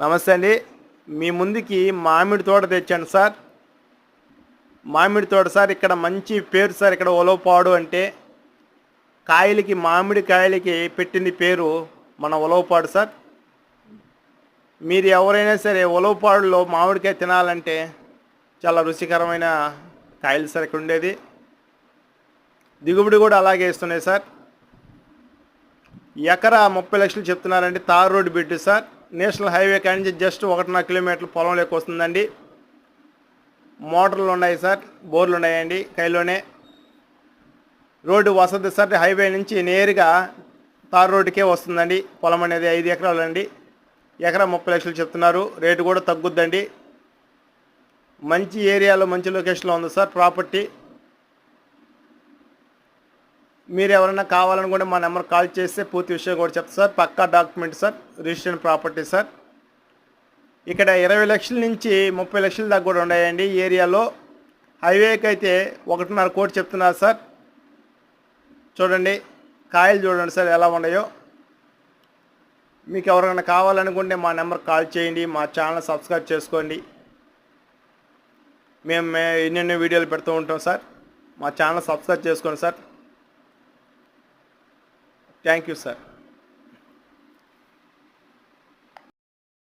నమస్తే అండి. మీ ముందుకి మామిడి తోట తెచ్చాను సార్. మామిడి తోట సార్. ఇక్కడ మంచి పేరు సార్. ఇక్కడ ఉలవపాడు అంటే కాయలకి, మామిడి కాయలకి పెట్టింది పేరు మన ఉలవపాడు సార్. మీరు ఎవరైనా సరే ఉలవపాడులో మామిడికాయ తినాలంటే చాలా రుచికరమైన కాయలు సార్ ఇక్కడ ఉండేది. దిగుబడి కూడా అలాగే ఇస్తున్నాయి సార్. ఎకరా 30 లక్షలు చెప్తున్నారండి. తార్ రోడ్డు బిడ్డు సార్. నేషనల్ హైవే కాడి నుంచి జస్ట్ 1.5 కిలోమీటర్ల పొలంలోకి వస్తుందండి. మోటార్లు ఉన్నాయి సార్, బోర్లు ఉన్నాయండి కైలోనే. రోడ్డు వసతి సార్. హైవే నుంచి నేరుగా తార్ రోడ్డుకే వస్తుందండి. పొలం అనేది 5 ఎకరాలు అండి. ఎకరా 30 లక్షలు చెప్తున్నారు. రేటు కూడా తగ్గుద్దండి. మంచి ఏరియాలో, మంచి లొకేషన్లో ఉంది సార్ ప్రాపర్టీ. మీరు ఎవరైనా కావాలనుకుంటే మా నెంబర్ కాల్ చేస్తే పూర్తి విషయం కూడా చెప్తా సార్. పక్కా document sir. Registered property sir. ఇక్కడ 20 లక్షల నుంచి 30 లక్షల దాకా కూడా ఉన్నాయండి ఏరియాలో. హైవేకి అయితే 1.5 కోటి చెప్తున్నారు సార్. చూడండి కాయలు చూడండి సార్ ఎలా ఉన్నాయో. మీకు ఎవరైనా కావాలనుకుంటే మా నెంబర్ కాల్ చేయండి. మా ఛానల్ సబ్స్క్రైబ్ చేసుకోండి. మేము ఎన్నెన్నో వీడియోలు పెడుతూ ఉంటాం సార్. మా ఛానల్ సబ్స్క్రైబ్ చేసుకోండి సార్. Thank you sir.